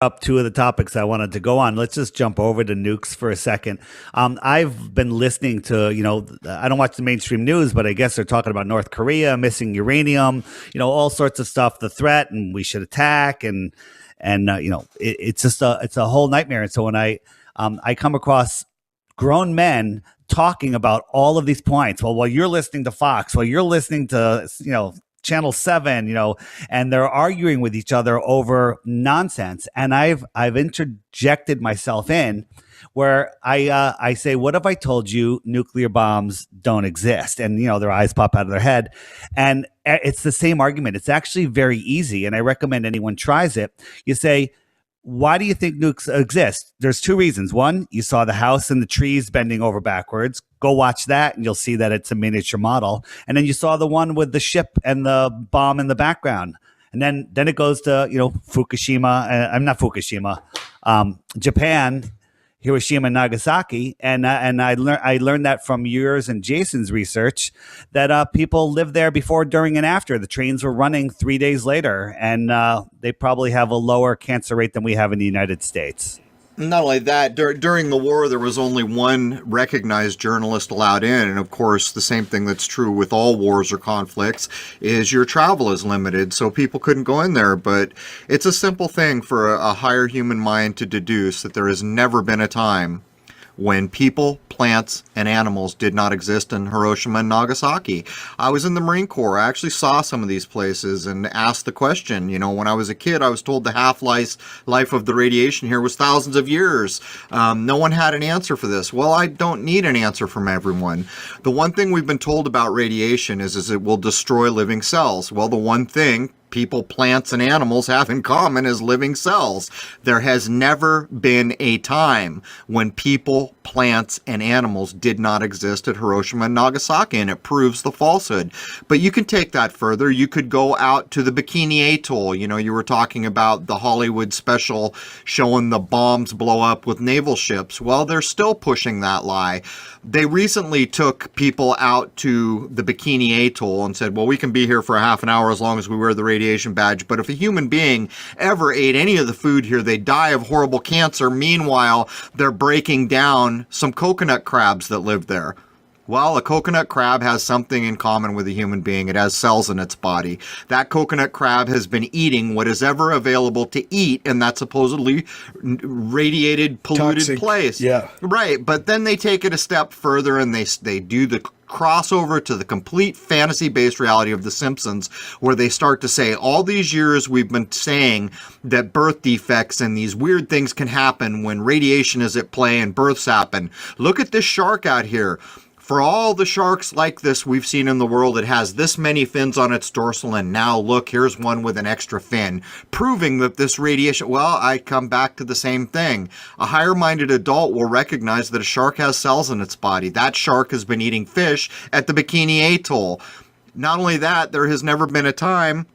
up two of the topics I wanted to go on. Let's just jump over to nukes for a second. I've been listening to, I don't watch the mainstream news, but I guess they're talking about North Korea missing uranium, all sorts of stuff, the threat, and we should attack, it's just it's a whole nightmare. And so when I come across grown men talking about all of these points, well, while you're listening to Fox, while you're listening to, Channel 7, and they're arguing with each other over nonsense. And I've interjected myself in where I say, what if I told you nuclear bombs don't exist? And, their eyes pop out of their head. And it's the same argument. It's actually very easy. And I recommend anyone tries it. You say, why do you think nukes exist? There's two reasons. One, you saw the house and the trees bending over backwards. Go watch that and you'll see that it's a miniature model. And then you saw the one with the ship and the bomb in the background. And then it goes to, Fukushima. I'm not Fukushima. Japan, Hiroshima and Nagasaki, and I learned that from yours and Jason's research that people lived there before, during, and after. The trains were running 3 days later, and they probably have a lower cancer rate than we have in the United States. Not only that, during the war, there was only one recognized journalist allowed in. And of course, the same thing that's true with all wars or conflicts is your travel is limited. So people couldn't go in there. But it's a simple thing for a higher human mind to deduce that there has never been a time when people, plants, and animals did not exist in Hiroshima and Nagasaki. I was in the Marine Corps. I actually saw some of these places and asked the question. When I was a kid, I was told the half-life of the radiation here was thousands of years. No one had an answer for this. Well, I don't need an answer from everyone. The one thing we've been told about radiation is it will destroy living cells. Well, the one thing people, plants, and animals have in common as living cells. There has never been a time when people, plants, and animals did not exist at Hiroshima and Nagasaki, and it proves the falsehood. But you can take that further. You could go out to the Bikini Atoll. You were talking about the Hollywood special showing the bombs blow up with naval ships. Well, they're still pushing that lie. They recently took people out to the Bikini Atoll and said, well, we can be here for a half an hour as long as we wear the radiation badge. But if a human being ever ate any of the food here, they die of horrible cancer. Meanwhile, they're breaking down some coconut crabs that live there. Well, a coconut crab has something in common with a human being. It has cells in its body. That coconut crab has been eating what is ever available to eat in that supposedly radiated, polluted Toxic place. Yeah. Right. But then they take it a step further and they do the crossover to the complete fantasy-based reality of The Simpsons, where they start to say, all these years we've been saying that birth defects and these weird things can happen when radiation is at play and births happen. Look at this shark out here. For all the sharks like this we've seen in the world, it has this many fins on its dorsal, and now look, here's one with an extra fin, proving that this radiation, well, I come back to the same thing. A higher-minded adult will recognize that a shark has cells in its body. That shark has been eating fish at the Bikini Atoll. Not only that, there has never been a time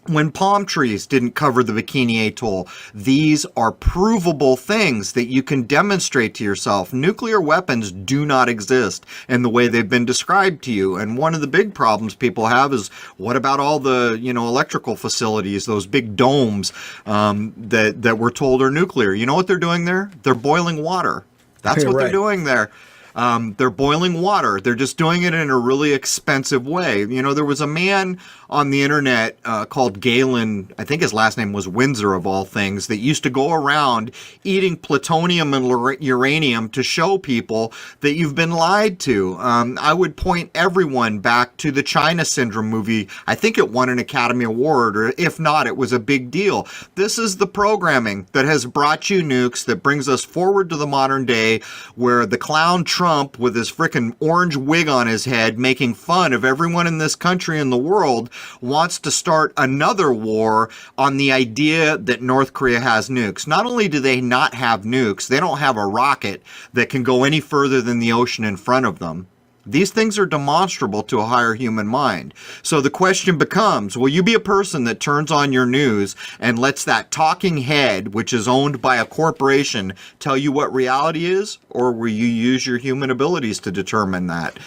when palm trees didn't cover the Bikini Atoll. These are provable things that you can demonstrate to yourself. Nuclear weapons do not exist in the way they've been described to you. And one of the big problems people have is, what about all the, electrical facilities, those big domes that we're told are nuclear? You know what they're doing there? They're boiling water. That's what they're doing there. They're boiling water. They're just doing it in a really expensive way. There was a man on the internet called Galen, I think his last name was Windsor of all things, that used to go around eating plutonium and uranium to show people that you've been lied to. I would point everyone back to the China Syndrome movie. I think it won an Academy Award, or if not, it was a big deal. This is the programming that has brought you nukes, that brings us forward to the modern day, where the clown Trump with his frickin' orange wig on his head, making fun of everyone in this country and the world, wants to start another war on the idea that North Korea has nukes. Not only do they not have nukes, they don't have a rocket that can go any further than the ocean in front of them. These things are demonstrable to a higher human mind. So the question becomes, will you be a person that turns on your news and lets that talking head, which is owned by a corporation, tell you what reality is? Or will you use your human abilities to determine that?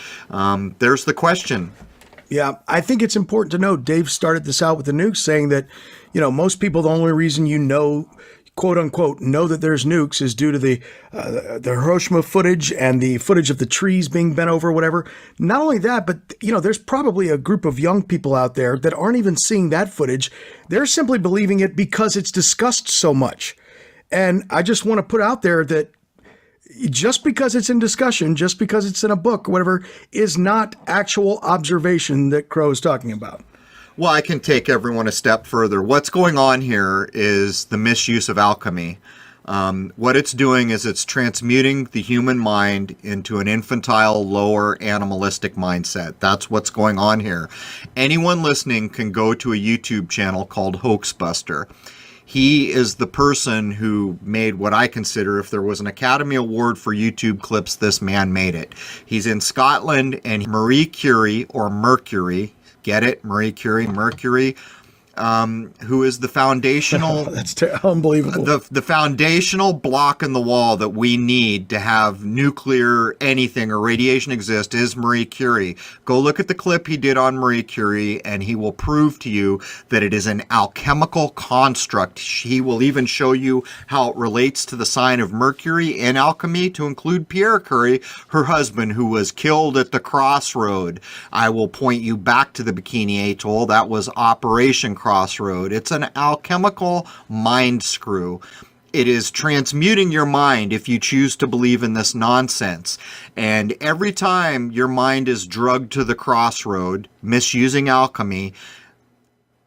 There's the question. Yeah, I think it's important to note, Dave started this out with the nukes saying that, most people, the only reason quote unquote know that there's nukes is due to the Hiroshima footage and the footage of the trees being bent over, whatever. Not only that, but there's probably a group of young people out there that aren't even seeing that footage. They're simply believing it because it's discussed so much. And I just want to put out there that just because it's in discussion, just because it's in a book or whatever, is not actual observation that Crow is talking about. Well, I can take everyone a step further. What's going on here is the misuse of alchemy. What it's doing is it's transmuting the human mind into an infantile, lower animalistic mindset. That's what's going on here. Anyone listening can go to a YouTube channel called Hoax. He is the person who made what I consider, if there was an Academy Award for YouTube clips, this man made it. He's in Scotland, and Marie Curie, or Mercury, get it? Marie Curie, Mercury, who is the foundational... That's unbelievable. The foundational block in the wall that we need to have nuclear anything or radiation exist is Marie Curie. Go look at the clip he did on Marie Curie, and he will prove to you that it is an alchemical construct. He will even show you how it relates to the sign of Mercury in alchemy, to include Pierre Curie, her husband, who was killed at the crossroad. I will point you back to the Bikini Atoll. That was Operation Crossroad. It's an alchemical mind screw. It is transmuting your mind if you choose to believe in this nonsense. And every time your mind is drugged to the crossroad, misusing alchemy,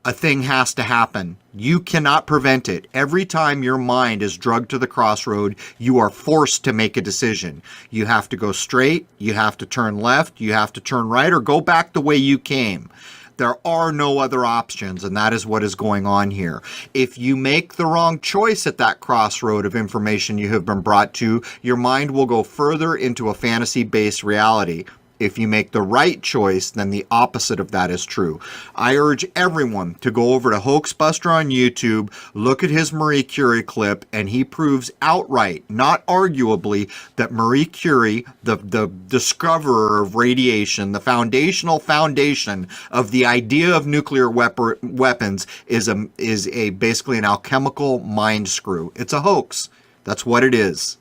a thing has to happen. You cannot prevent it. Every time your mind is drugged to the crossroad, you are forced to make a decision. You have to go straight, you have to turn left, you have to turn right, or go back the way you came. There are no other options, and that is what is going on here. If you make the wrong choice at that crossroad of information you have been brought to, your mind will go further into a fantasy-based reality. If you make the right choice, then the opposite of that is true. I urge everyone to go over to Hoaxbuster on YouTube, look at his Marie Curie clip, and he proves outright, not arguably, that Marie Curie, the discoverer of radiation, the foundational foundation of the idea of nuclear weapons, is basically an alchemical mind screw. It's a hoax. That's what it is.